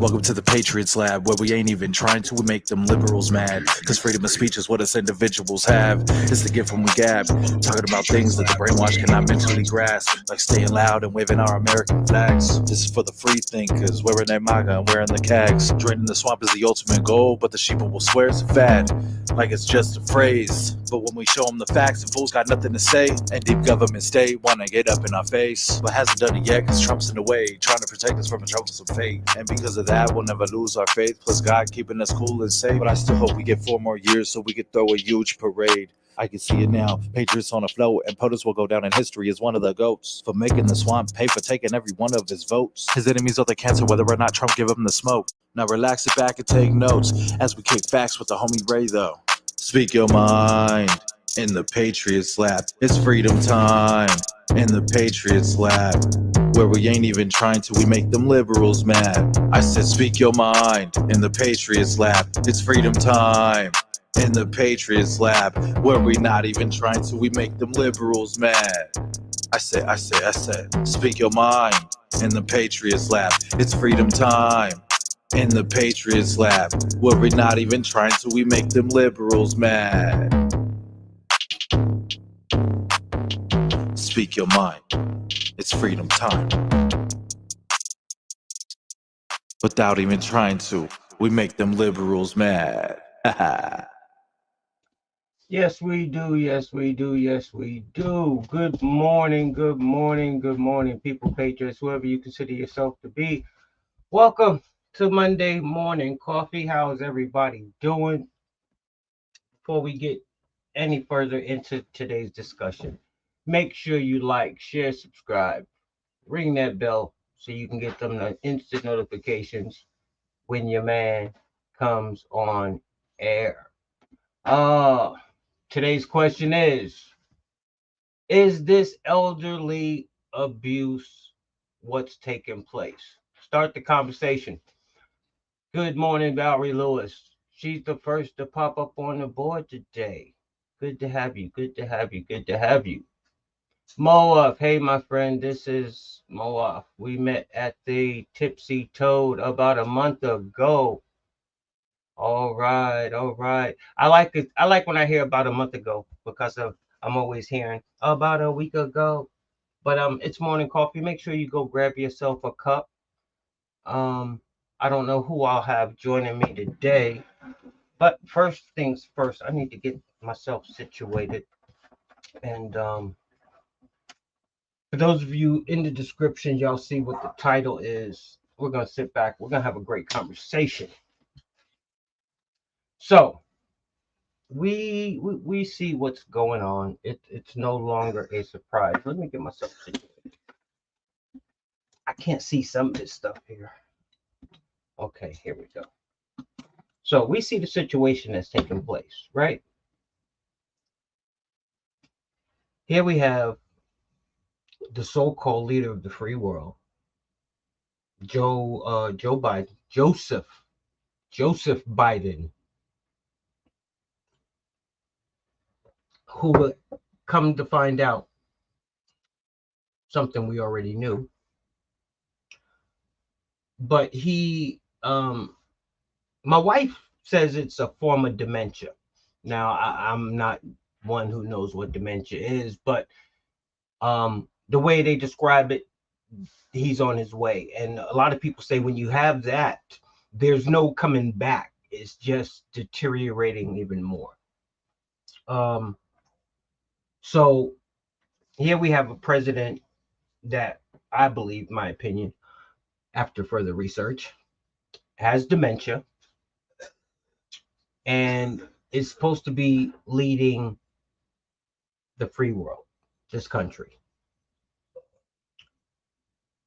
Welcome to the Patriots lab, where we ain't even trying to make them liberals mad. Cause freedom of speech is what us individuals have. It's the gift when we gab, talking about things that the brainwash cannot mentally grasp, like staying loud and waving our American flags. This is for the free thinkers, wearing their MAGA and wearing the cags. Draining the swamp is the ultimate goal, but the sheeple will swear it's a fad, like it's just a phrase. But when we show them the facts, the fools got nothing to say. And deep government state wanna get up in our face, but hasn't done it yet cause Trump's in the way, trying to protect us from a troublesome fate. And because of that, we'll never lose our faith, plus God keeping us cool and safe. But I still hope we get 4 more years so we could throw a huge parade. I can see it now, Patriots on a float, and POTUS will go down in history as one of the GOATs for making the swamp pay for taking every one of his votes. His enemies are the cancer, whether or not Trump give him the smoke. Now relax, sit back and take notes as we kick facts with the homie Ray though. Speak your mind in the Patriots lab. It's freedom time in the Patriots lab, where we ain't even trying to, we make them liberals mad. I said speak your mind in the Patriots lab. It's freedom time in the Patriots lab, where we not even trying to, we make them liberals mad. I said, speak your mind in the Patriots lab. It's freedom time in the Patriots lab, where we not even trying to, we make them liberals mad. Speak your mind. It's freedom time. Without even trying to, we make them liberals mad. Yes, we do. Yes, we do. Yes, we do. Good morning. Good morning. Good morning, people, patriots, whoever you consider yourself to be. Welcome to Monday Morning Coffee. How's everybody doing? Before we get any further into today's discussion, make sure you like, share, subscribe, ring that bell so you can get them the instant notifications when your man comes on air. Today's question is this elderly abuse what's taking place? Start the conversation. Good morning, Valerie Lewis. She's the first to pop up on the board today. Good to have you. Good to have you. Good to have you. Moaf, hey my friend, this is Moaf. We met at the Tipsy Toad about a month ago. All right, all right. I like it. I like when I hear about a month ago because I'm always hearing about a week ago. But it's morning coffee. Make sure you go grab yourself a cup. I don't know who I'll have joining me today, but first things first, I need to get myself situated. And for those of you in the description, y'all see what the title is. We're gonna sit back. We're gonna have a great conversation. So we see what's going on. It's no longer a surprise. Let me get myself situated. I can't see some of this stuff here. Okay, here we go. So we see the situation that's taking place, right? Here we have the so-called leader of the free world, Joe Biden, Joseph Biden, who will come to find out something we already knew. But my wife says it's a form of dementia. Now, I'm not one who knows what dementia is, but the way they describe it, he's on his way. And a lot of people say when you have that, there's no coming back. It's just deteriorating even more. So here we have a president that I believe, my opinion, after further research, has dementia and is supposed to be leading the free world, this country.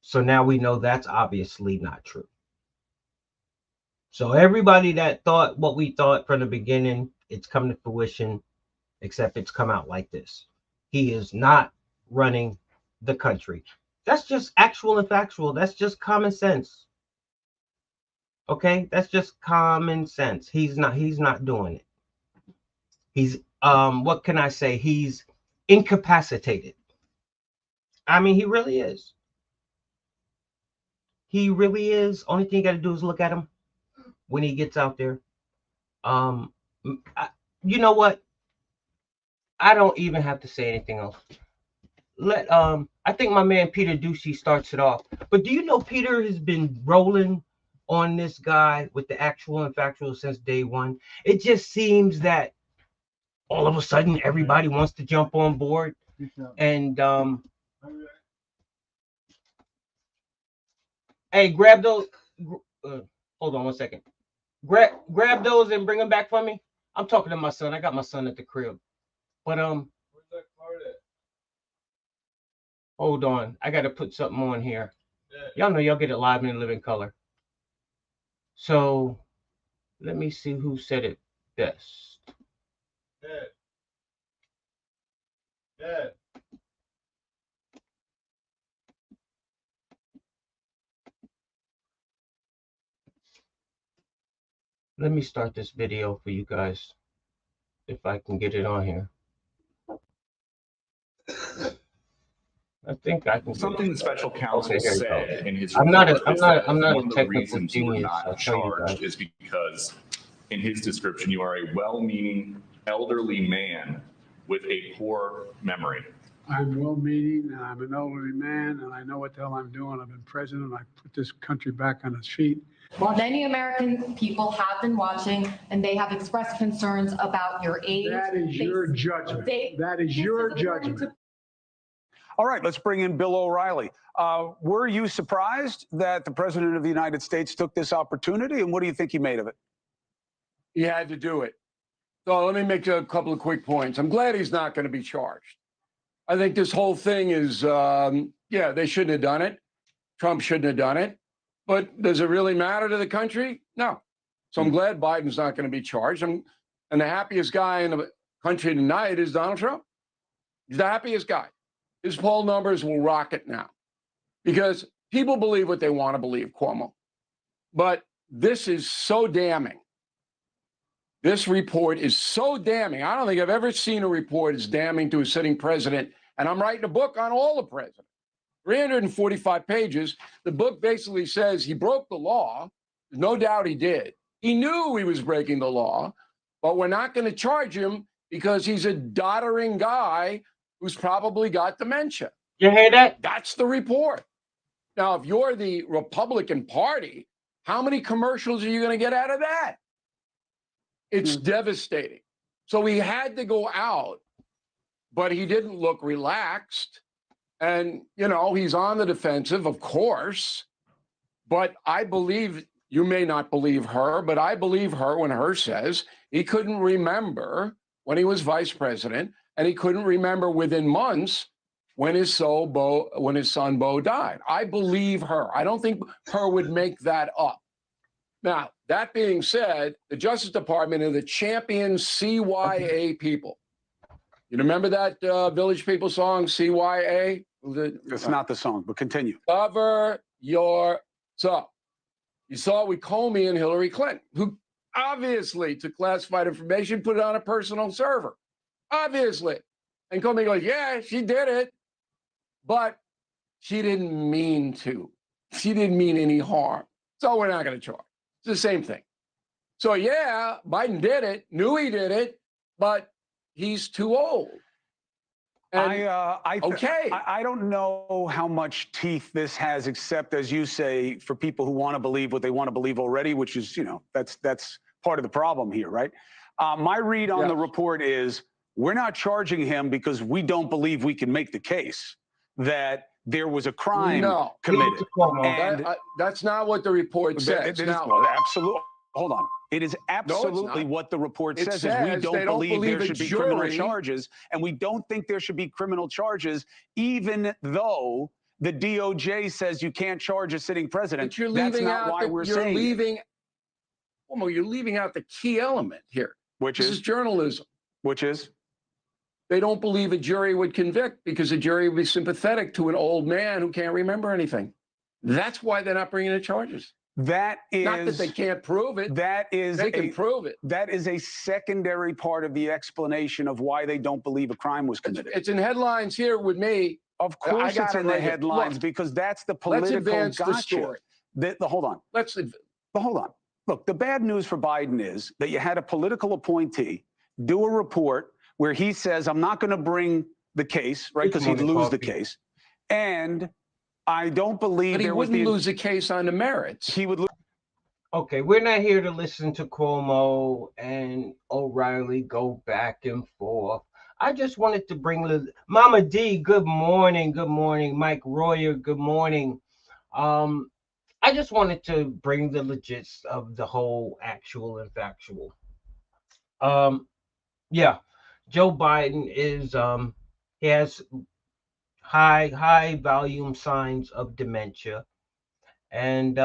So now we know that's obviously not true. So everybody that thought what we thought from the beginning, it's come to fruition, except it's come out like this. He is not running the country. That's just actual and factual. That's just common sense. Okay, that's just common sense. He's not doing it. He's what can I say? He's incapacitated. I mean, he really is. he really is. Only thing you got to do is look at him when he gets out there. You know what? I don't even have to say anything else. I think my man Peter Ducey starts it off. But do you know Peter has been rolling on this guy with the actual and factual since day one? It just seems that all of a sudden everybody wants to jump on board. And hey, grab those. Hold on one second. Grab those and bring them back for me. I'm talking to my son. I got my son at the crib. But where's that card at? Hold on. I got to put something on here. Yeah. Y'all know y'all get it live in living color. So let me see who said it best. Dad. Let me start this video for you guys, if I can get it on here. I think I can. Something the special counsel said in his I'm not report a is that technical one of the reasons you were genius. not charged is because, in his description, you are a well-meaning elderly man with a poor memory. I'm well-meaning, and I'm an elderly man, and I know what the hell I'm doing. I've been president, and I put this country back on its feet. Many American people have been watching, and they have expressed concerns about your age. That is your judgment. That is your judgment. All right, let's bring in Bill O'Reilly. Were you surprised that the President of the United States took this opportunity, and what do you think he made of it? He had to do it. So let me make a couple of quick points. I'm glad he's not going to be charged. I think this whole thing is, yeah, they shouldn't have done it. Trump shouldn't have done it. But does it really matter to the country? No. So I'm glad Biden's not going to be charged. And the happiest guy in the country tonight is Donald Trump. He's the happiest guy. His poll numbers will rocket now because people believe what they want to believe, Cuomo. But this is so damning. This report is so damning. I don't think I've ever seen a report as damning to a sitting president. And I'm writing a book on all the presidents. 345 pages. The book basically says he broke the law. No doubt he did. He knew he was breaking the law, but we're not going to charge him because he's a doddering guy who's probably got dementia. You hear that? That's the report. Now, if you're the Republican Party, how many commercials are you going to get out of that? It's devastating. So he had to go out, but he didn't look relaxed. And, you know, he's on the defensive, of course. But I believe, you may not believe her, but I believe her when her says he couldn't remember when he was vice president, and he couldn't remember within months when his son Bo died. I believe her. I don't think her would make that up. Now, that being said, the Justice Department are the champion CYA people. You remember that Village People song, CYA? It's not the song, but continue. Cover your... So, you saw it with Comey and Hillary Clinton, who obviously took classified information, put it on a personal server. Obviously. And Comey goes, yeah, she did it. But she didn't mean to. She didn't mean any harm. So we're not going to charge. It's the same thing. So yeah, Biden did it, knew he did it, but he's too old. And, I don't know how much teeth this has, except, as you say, for people who want to believe what they want to believe already, which is, you know, that's part of the problem here, right? My read on the report is we're not charging him because we don't believe we can make the case that there was a crime committed. And that's not what the report says. Absolutely. Hold on. It is absolutely what the report says is we don't believe there should be criminal charges, and we don't think there should be criminal charges, even though the DOJ says you can't charge a sitting president. But you're leaving out why we're saying you're leaving out the key element here. Which is journalism. Which is? They don't believe a jury would convict because a jury would be sympathetic to an old man who can't remember anything. That's why they're not bringing the charges. That is not that they can't prove it. They can prove it. That is a secondary part of the explanation of why they don't believe a crime was committed. It's in headlines here with me. Of course, it's in the headlines because that's the political gotcha. Hold on. But hold on. Look, the bad news for Biden is that you had a political appointee do a report where he says, I'm not going to bring the case, right? Because he'd lose the case. And I don't believe But he there was wouldn't lose a case on the merits. He would lose. Okay, we're not here to listen to Cuomo and O'Reilly go back and forth. I just wanted to bring Mama D, good morning. Good morning. Mike Royer, good morning. I just wanted to bring the legits of the whole actual and factual. Yeah, Joe Biden is he has high volume signs of dementia, and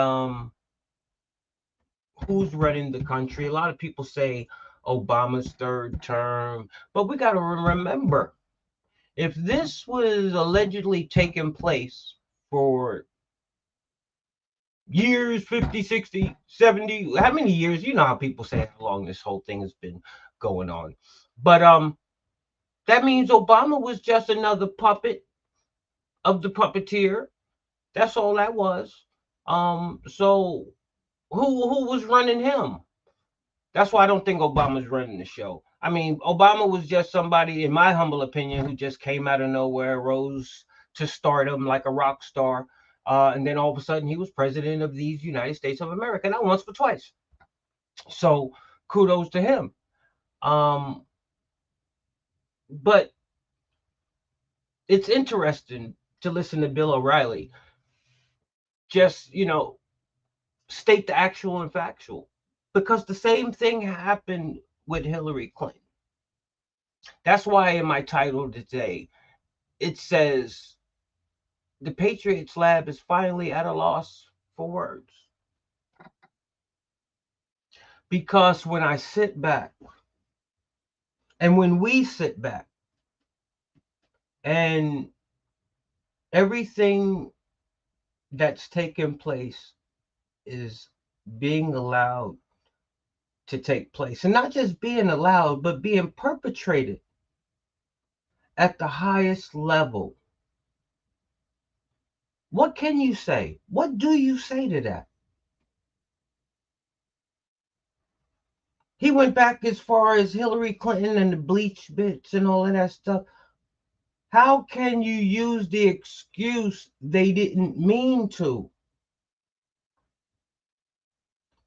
who's running the country? A lot of people say Obama's third term, but we got to remember, if this was allegedly taking place for years, 50, 60, 70, how many years? You know how people say how long this whole thing has been going on. But that means Obama was just another puppet of the puppeteer. That's all that was. So who was running him? That's why I don't think Obama's running the show. I mean, Obama was just somebody, in my humble opinion, who just came out of nowhere, rose to stardom like a rock star. And then all of a sudden he was president of these United States of America, not once but twice. So kudos to him. But it's interesting to listen to Bill O'Reilly just, state the actual and factual, because the same thing happened with Hillary Clinton. That's why in my title today, it says the Patriots lab is finally at a loss for words. Because when I sit back, and when we sit back, and everything that's taken place is being allowed to take place, and not just being allowed, but being perpetrated at the highest level, what can you say? What do you say to that? He went back as far as Hillary Clinton and the bleach bits and all of that stuff. How can you use the excuse they didn't mean to,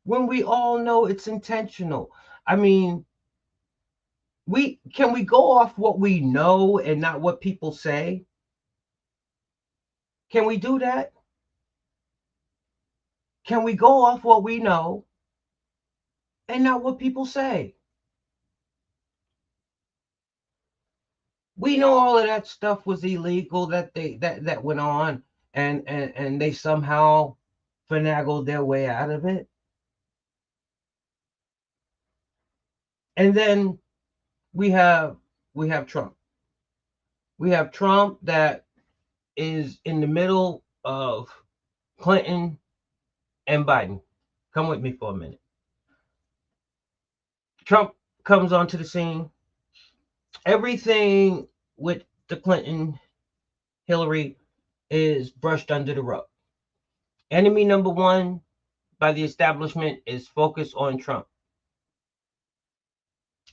when we all know it's intentional? I mean, can we go off what we know and not what people say? Can we do that? Can we go off what we know and not what people say? We know all of that stuff was illegal that went on, and they somehow finagled their way out of it. And then we have Trump. We have Trump that is in the middle of Clinton and Biden. Come with me for a minute. Trump comes onto the scene. Everything with the Clinton, Hillary is brushed under the rug. Enemy number one by the establishment is focused on Trump.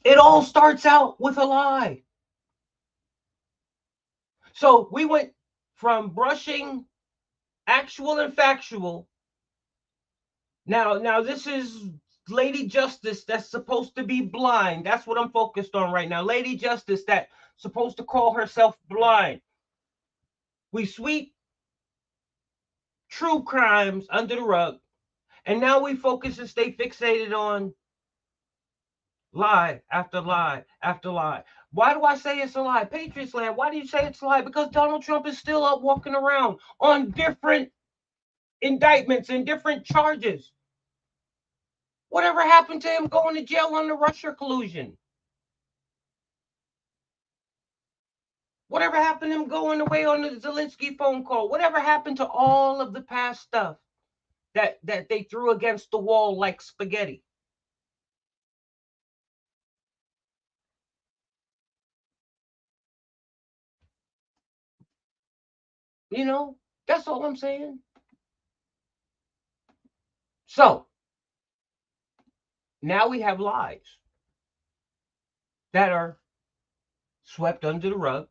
It all starts out with a lie. So we went from brushing actual and factual. Now this is Lady Justice that's supposed to be blind. That's what I'm focused on right now. Lady Justice that's supposed to call herself blind. We sweep true crimes under the rug, and now we focus and stay fixated on lie after lie after lie. Why do I say it's a lie? Patriots land. Why do you say it's a lie? Because Donald Trump is still up walking around on different indictments and different charges. Whatever happened to him going to jail on the Russia collusion? Whatever happened to him going away on the Zelensky phone call? Whatever happened to all of the past stuff that they threw against the wall like spaghetti? That's all I'm saying. So now we have lies that are swept under the rug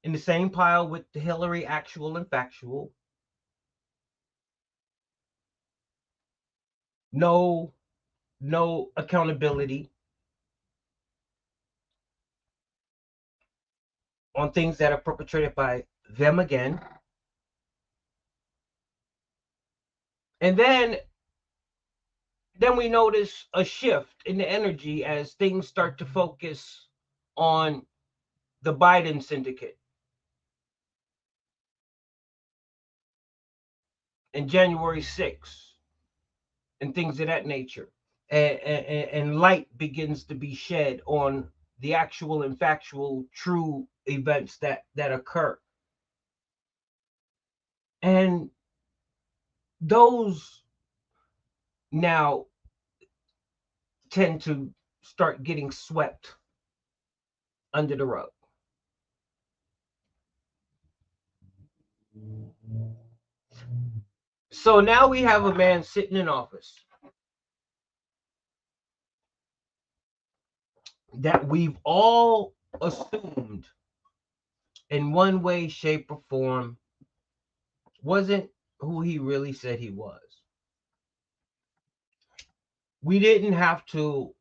in the same pile with the Hillary actual and factual. No accountability on things that are perpetrated by them again. And then we notice a shift in the energy as things start to focus on the Biden syndicate. And January 6th and things of that nature. And light begins to be shed on the actual and factual true events that occur. And those now tend to start getting swept under the rug. So now we have a man sitting in office that we've all assumed in one way, shape, or form wasn't who he really said he was. We didn't have to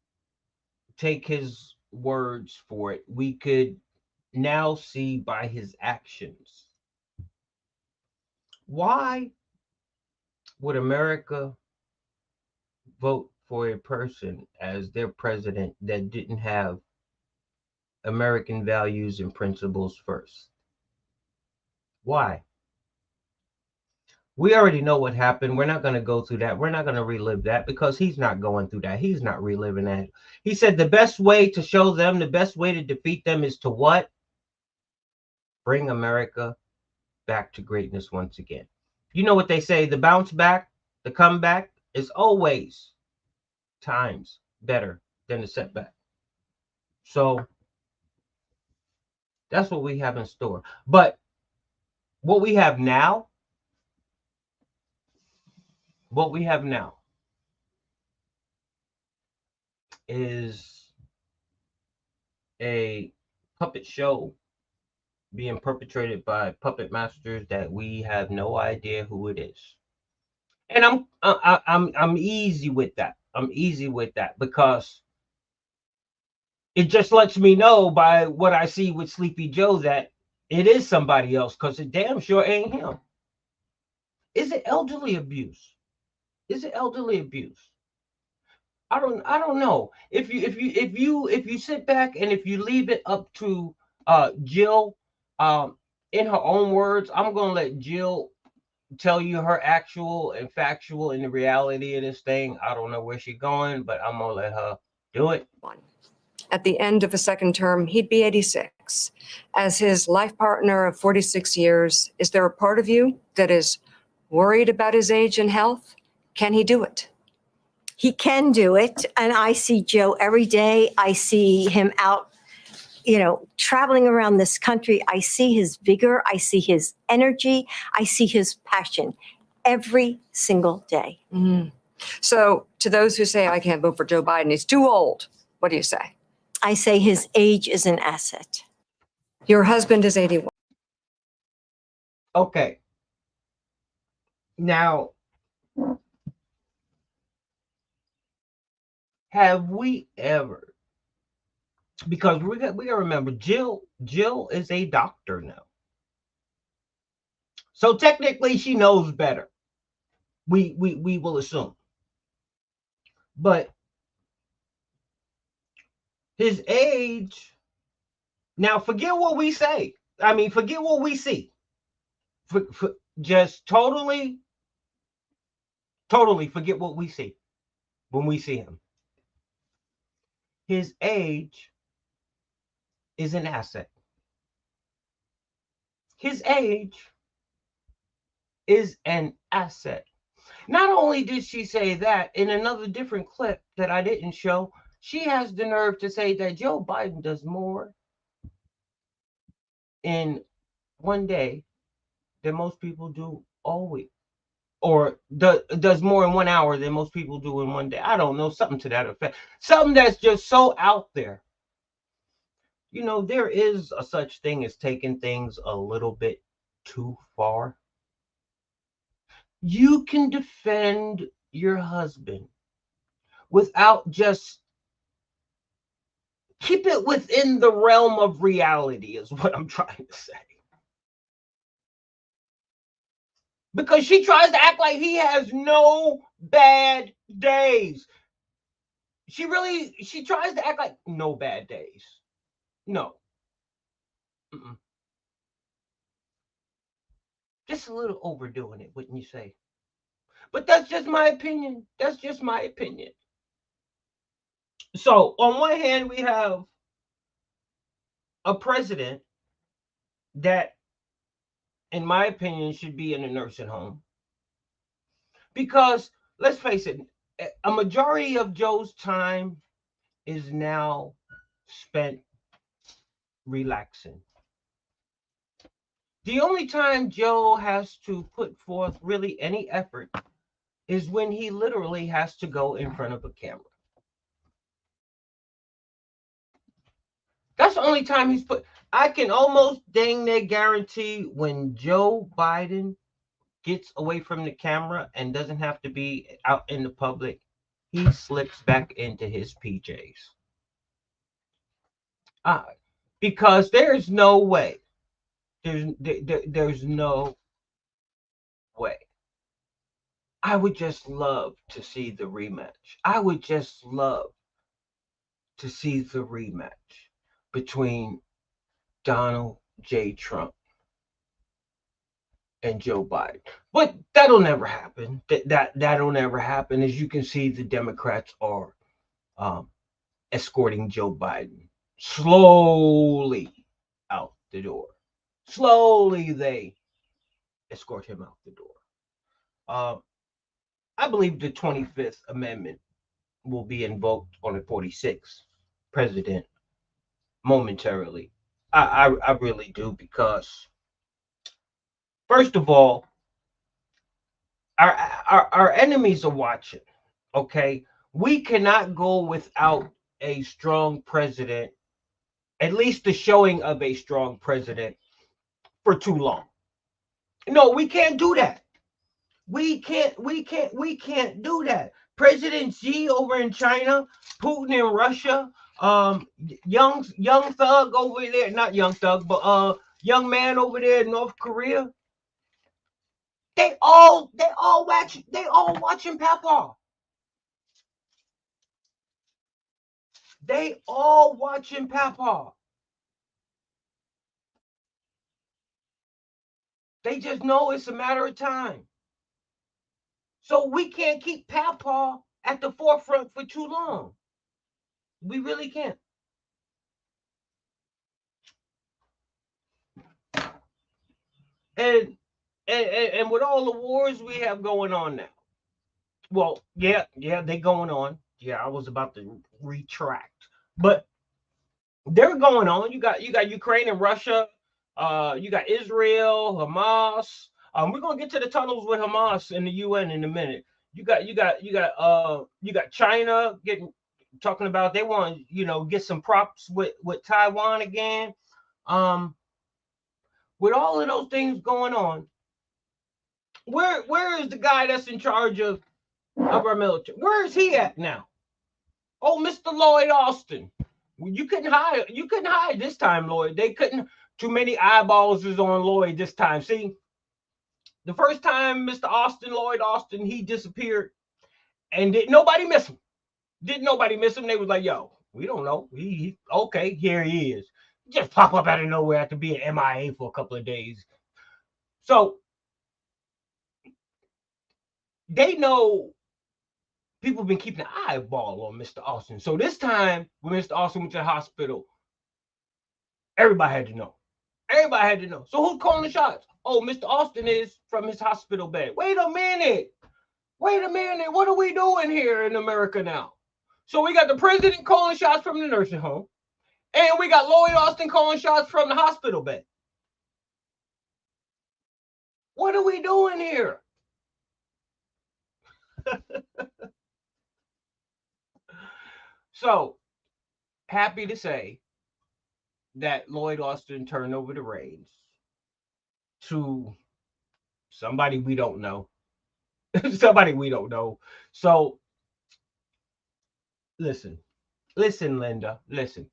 take his words for it. We could now see by his actions. Why would America vote for a person as their president that didn't have American values and principles first? Why? We already know what happened. We're not going to go through that. We're not going to relive that because he's not going through that. He's not reliving that. He said the best way to show them, the best way to defeat them is to what? Bring America back to greatness once again. You know what they say, the bounce back, the comeback is always times better than the setback. So that's what we have in store. But what we have now is a puppet show being perpetrated by puppet masters that we have no idea who it is. And I'm easy with that. I'm easy with that because it just lets me know by what I see with Sleepy Joe that it is somebody else because it damn sure ain't him. Is it elderly abuse? Is it elderly abuse? I don't know. If you sit back and if you leave it up to Jill, in her own words, I'm gonna let Jill tell you her actual and factual and the reality of this thing. I don't know where she's going, but I'm gonna let her do it. At the end of a second term, he'd be 86. As his life partner of 46 years, is there a part of you that is worried about his age and health? Can he do it? He can do it. And I see Joe every day. I see him out, traveling around this country. I see his vigor. I see his energy. I see his passion every single day. Mm. So to those who say, I can't vote for Joe Biden, he's too old, what do you say? I say his age is an asset. Your husband is 81. Okay. Now, have we ever, because we got to remember Jill is a doctor now. So technically she knows better. We will assume. But his age, now forget what we say. I mean, forget what we see. Just totally forget what we see when we see him. His age is an asset. His age is an asset. Not only did she say that, in another different clip that I didn't show, she has the nerve to say that Joe Biden does more in one day than most people do all week. or does more in 1 hour than most people do in one day. I don't know, something to that effect. Something that's just so out there. You know, there is a such thing as taking things a little bit too far. You can defend your husband without just keep it within the realm of reality, is what I'm trying to say. Because she tries to act like he has no bad days. She tries to act like no bad days. No. Mm-mm. Just a little overdoing it, wouldn't you say? But that's just my opinion. That's just my opinion. So, on one hand, we have a president that, in my opinion, should be in a nursing home. Because, let's face it, a majority of Joe's time is now spent relaxing. The only time Joe has to put forth really any effort is when he literally has to go in front of a camera. That's the only time he's put. I can almost dang near guarantee when Joe Biden gets away from the camera and doesn't have to be out in the public, he slips back into his PJs. Because there's no way. There's no way. I would just love to see the rematch. I would just love to see the rematch between Donald J. Trump and Joe Biden. But that'll never happen. That'll never happen. As you can see, the Democrats are escorting Joe Biden slowly out the door. Slowly they escort him out the door. I believe the 25th Amendment will be invoked on the 46th president momentarily. I really do, because first of all, our enemies are watching. Okay, we cannot go without a strong president, at least the showing of a strong president, for too long. No, we can't do that. We can't do that. President Xi over in China, Putin in Russia, young thug over there, not young thug, but young man over there in North Korea. They all watching Papa. They all watching Papa. They just know it's a matter of time. So we can't keep Papa at the forefront for too long. We really can't. And with all the wars we have going on now, well, yeah, they're going on. Yeah, I was about to retract, but they're going on. You got Ukraine and Russia. You got Israel, Hamas. We're gonna get to the tunnels with Hamas in the UN in a minute. You got China talking about they want get some props with Taiwan again. With all of those things going on, where is the guy that's in charge of our military? Where is he at now? Oh, Mr. Lloyd Austin. You couldn't hide this time, Lloyd. They couldn't. Too many eyeballs is on Lloyd this time. See, the first time Lloyd Austin, he disappeared, and didn't nobody miss him. Didn't nobody miss him? They was like, yo, we don't know. He okay, here he is. Just pop up out of nowhere after being MIA for a couple of days. So they know people have been keeping an eyeball on Mr. Austin. So this time, when Mr. Austin went to the hospital, everybody had to know. Everybody had to know. So who's calling the shots? Oh, Mr. Austin is from his hospital bed. Wait a minute. What are we doing here in America now? So we got the president calling shots from the nursing home, and we got Lloyd Austin calling shots from the hospital bed. What are we doing here? So happy to say that Lloyd Austin turned over the reins to somebody we don't know. Somebody we don't know. So listen, Linda, listen.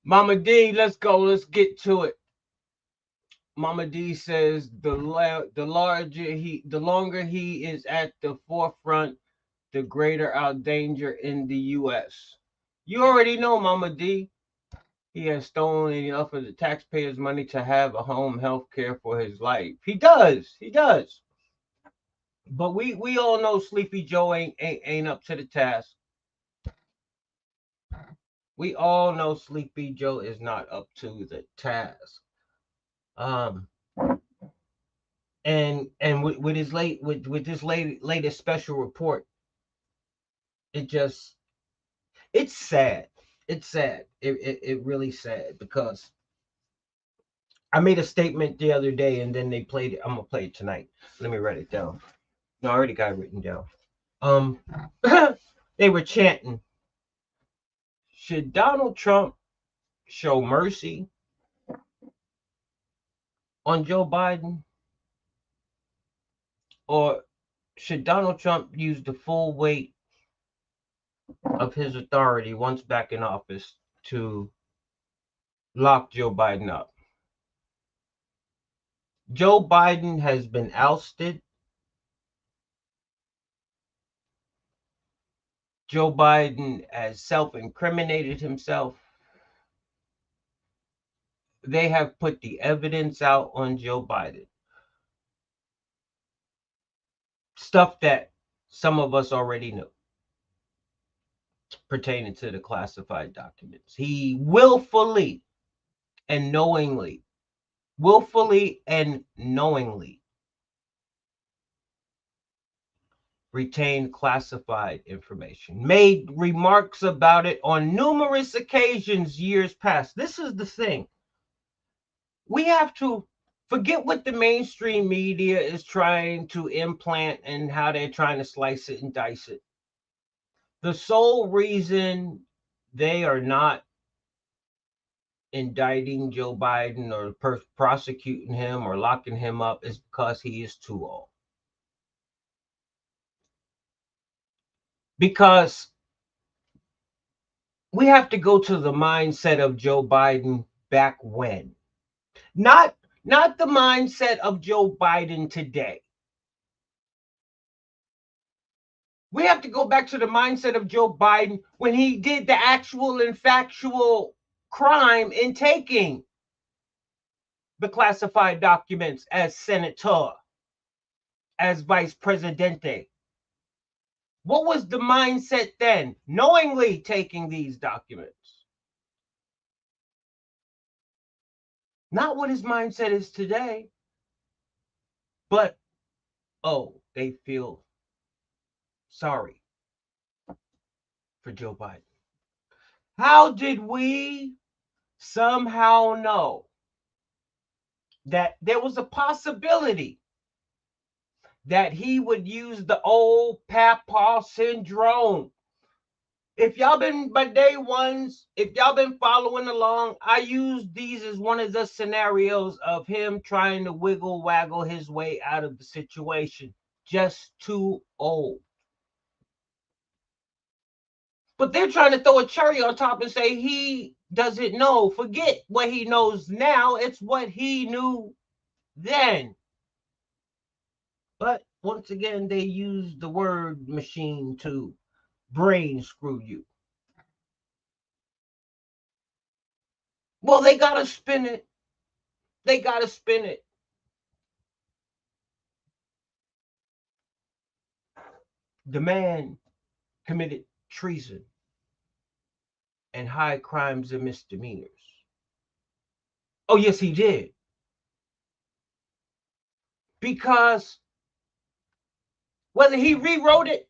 Mama D, let's go. Let's get to it. Mama D says the longer he is at the forefront, the greater our danger in the U.S. You already know, Mama D. He has stolen enough of the taxpayers' money to have a home health care for his life. He does. He does. But we all know Sleepy Joe ain't up to the task. We all know Sleepy Joe is not up to the task. And with his latest special report, it's sad. It's sad. It really sad because I made a statement the other day and then they played it. I'm gonna play it tonight. Let me write it down. No, I already got it written down. They were chanting, should Donald Trump show mercy on Joe Biden? Or should Donald Trump use the full weight of his authority once back in office to lock Joe Biden up? Joe Biden has been ousted. Joe Biden has self-incriminated himself. They have put the evidence out on Joe Biden. Stuff that some of us already knew pertaining to the classified documents. He willfully and knowingly retained classified information, made remarks about it on numerous occasions years past. This is the thing. We have to forget what the mainstream media is trying to implant and how they're trying to slice it and dice it. The sole reason they are not indicting Joe Biden or prosecuting him or locking him up is because he is too old. Because we have to go to the mindset of Joe Biden back when. Not the mindset of Joe Biden today. We have to go back to the mindset of Joe Biden when he did the actual and factual crime in taking the classified documents as senator, as vice presidente. What was the mindset then? Knowingly taking these documents. Not what his mindset is today, but, oh, they feel sorry for Joe Biden. How did we somehow know that there was a possibility that he would use the old Papa syndrome? If y'all been by day ones, if y'all been following along, I use these as one of the scenarios of him trying to waggle his way out of the situation. Just too old. But they're trying to throw a cherry on top and say he doesn't know. Forget what he knows now. It's what he knew then. But once again, they use the word machine to brain screw you. Well, they got to spin it. They got to spin it. The man committed treason and high crimes and misdemeanors. Oh, yes, he did. Because whether he rewrote it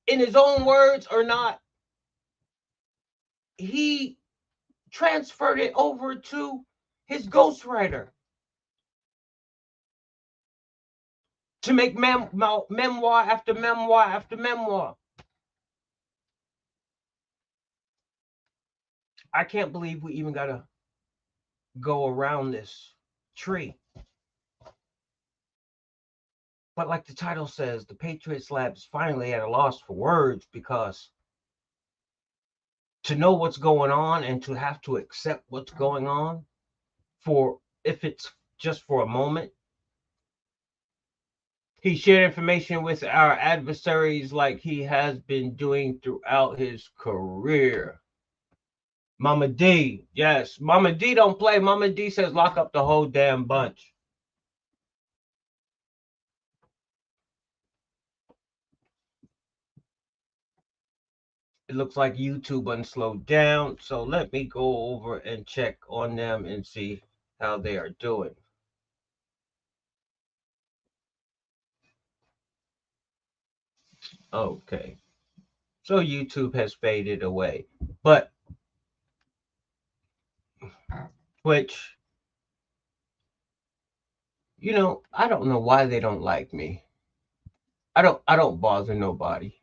in his own words or not, he transferred it over to his ghostwriter to make memoir after memoir after memoir. I can't believe we even gotta go around this tree. But like the title says, the Patriots lab is finally at a loss for words, because to know what's going on and to have to accept what's going on, for if it's just for a moment. He shared information with our adversaries like he has been doing throughout his career. Mama D, yes, Mama D don't play. Mama D says lock up the whole damn bunch. It looks like YouTube unslowed down, so let me go over and check on them and see how they are doing. Okay, so YouTube has faded away, but Twitch, you know, I don't know why they don't like me. I don't bother nobody.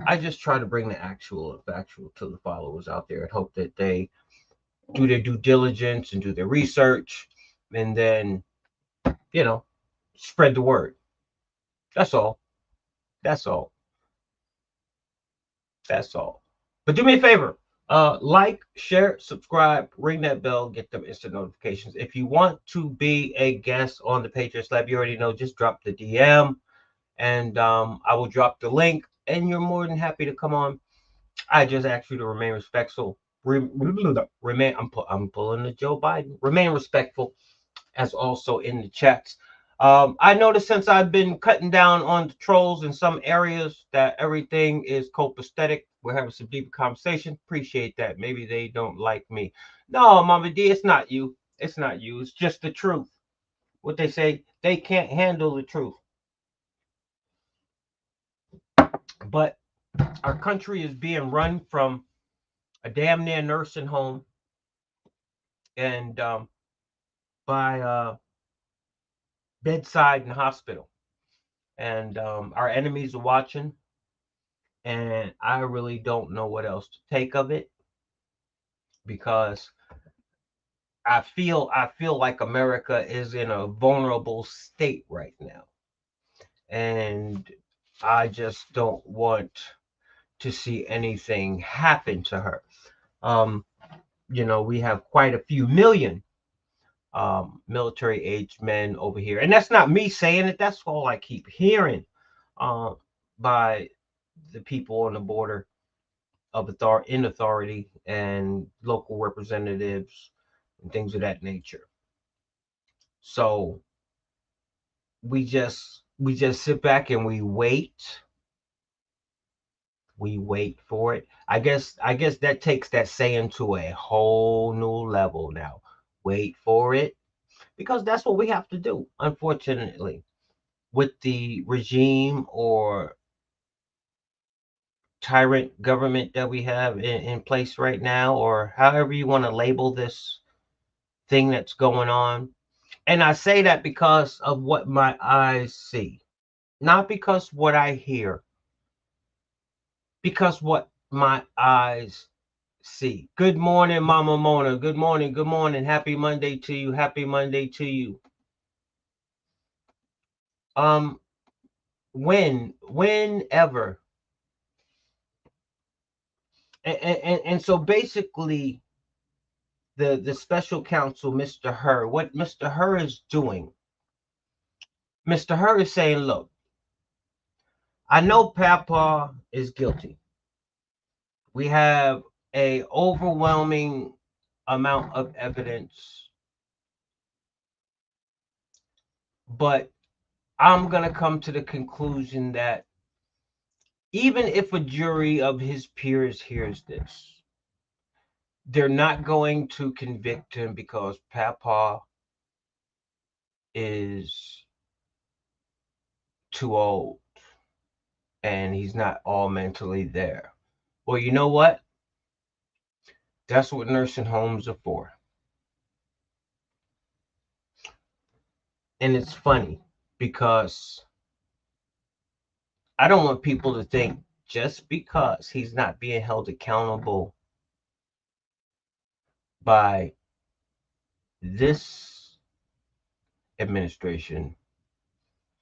I just try to bring the actual factual to the followers out there and hope that they do their due diligence and do their research, and then, you know, spread the word. That's all. That's all. That's all. But do me a favor. Like, share, subscribe, ring that bell, get them instant notifications. If you want to be a guest on the Patriots Lab, you already know, just drop the DM, and I will drop the link, and you're more than happy to come on. I just ask you to remain respectful. Remain. I'm pulling the Joe Biden. Remain respectful, as also in the chats. I noticed since I've been cutting down on the trolls in some areas that everything is copacetic. We're having some deeper conversation. Appreciate that. Maybe they don't like me. No, Mama D, it's not you. It's not you. It's just the truth. What they say, they can't handle the truth. But our country is being run from a damn near nursing home, and by bedside and hospital. And our enemies are watching, and I really don't know what else to take of it, because I feel like America is in a vulnerable state right now, and I just don't want to see anything happen to her. You know, we have quite a few million military aged men over here, and that's not me saying it. That's all I keep hearing by the people on the border of authority and local representatives and things of that nature. So we just sit back and we wait. We wait for it. I guess that takes that saying to a whole new level now. Wait for it, because that's what we have to do, unfortunately, with the regime or tyrant government that we have in place right now, or however you want to label this thing that's going on. And I say that because of what my eyes see, not because what I hear, because what my eyes see. Good morning, Mama Mona. Good morning. Good morning. Happy Monday to you. Happy Monday to you. Whenever. And so basically, the special counsel, Mr. Hur, what Mr. Hur is doing, Mr. Hur is saying, look, I know Papa is guilty. We have a overwhelming amount of evidence, but I'm going to come to the conclusion that even if a jury of his peers hears this, they're not going to convict him because Papa is too old and he's not all mentally there. Well, you know what? That's what nursing homes are for. And it's funny. because I don't want people to think just because he's not being held accountable by this administration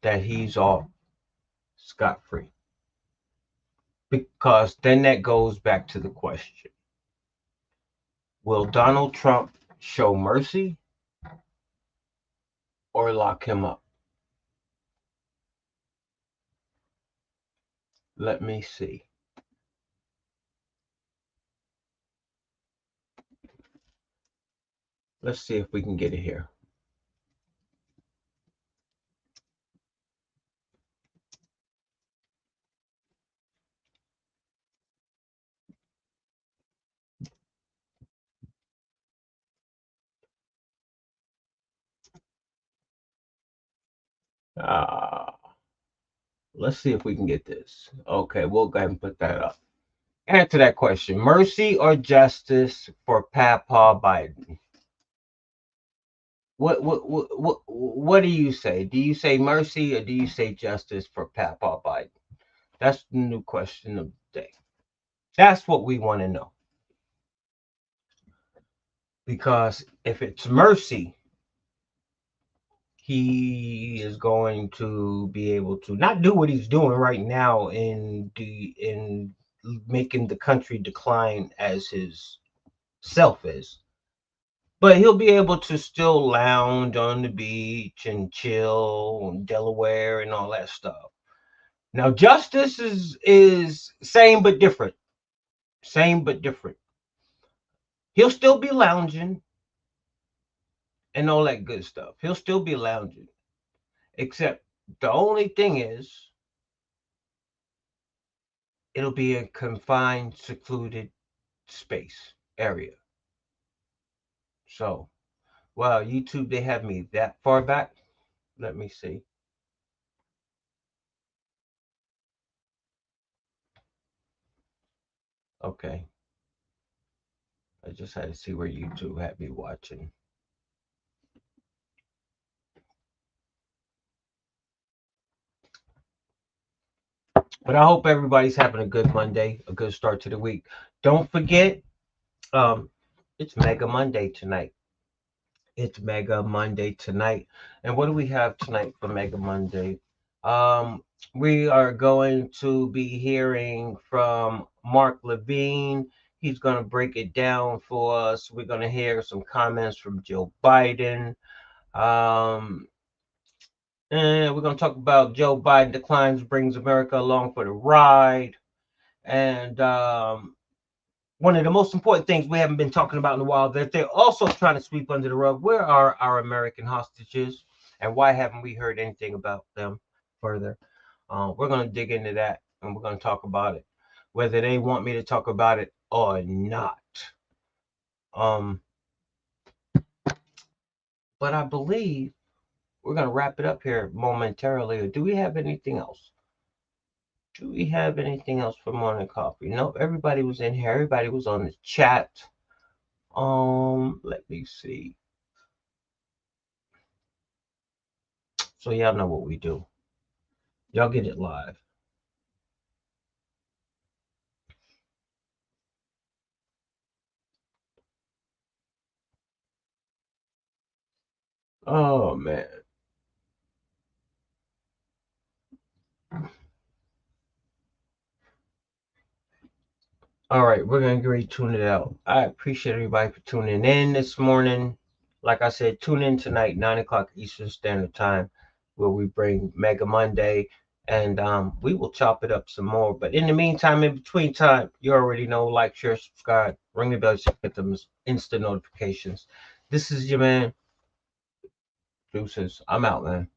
that he's off scot-free. Because then that goes back to the question, will Donald Trump show mercy or lock him up? Let me see. Let's see if we can get it here. Let's see if we can get this. Okay, we'll go ahead and put that up. Answer that question. Mercy or justice for Papa Biden? What do you say? Do you say mercy or do you say justice for Papa Biden? That's the new question of the day. That's what we want to know. Because if it's mercy, he is going to be able to not do what he's doing right now in making the country decline as his self is. But he'll be able to still lounge on the beach and chill in Delaware and all that stuff. Now, justice is same but different. Same but different. He'll still be lounging and all that good stuff. He'll still be lounging. Except the only thing is, it'll be a confined, secluded space area. So, wow, YouTube, they have me that far back. Let me see. Okay. I just had to see where YouTube had me watching. But I hope everybody's having a good Monday, a good start to the week. Don't forget, it's Mega Monday tonight. It's Mega Monday tonight. And what do we have tonight for Mega Monday? We are going to be hearing from Mark Levine. He's going to break it down for us. We're going to hear some comments from Joe Biden. And we're going to talk about Joe Biden declines, brings America along for the ride. And one of the most important things we haven't been talking about in a while, that they're also trying to sweep under the rug. Where are our American hostages? And why haven't we heard anything about them further? We're going to dig into that and we're going to talk about it, whether they want me to talk about it or not. But I believe we're going to wrap it up here momentarily. Or do we have anything else? Do we have anything else for morning coffee? No, everybody was in here. Everybody was on the chat. Let me see. So y'all know what we do. Y'all get it live. Oh man. All right, we're gonna agree tune it out. I appreciate everybody for tuning in this morning. Like I said, tune in tonight, 9 o'clock Eastern Standard Time, where we bring Mega Monday, and we will chop it up some more. But in the meantime, in between time, you already know, like, share, subscribe, ring the bell, so you get them instant notifications. This is your man, Deuces. I'm out, man.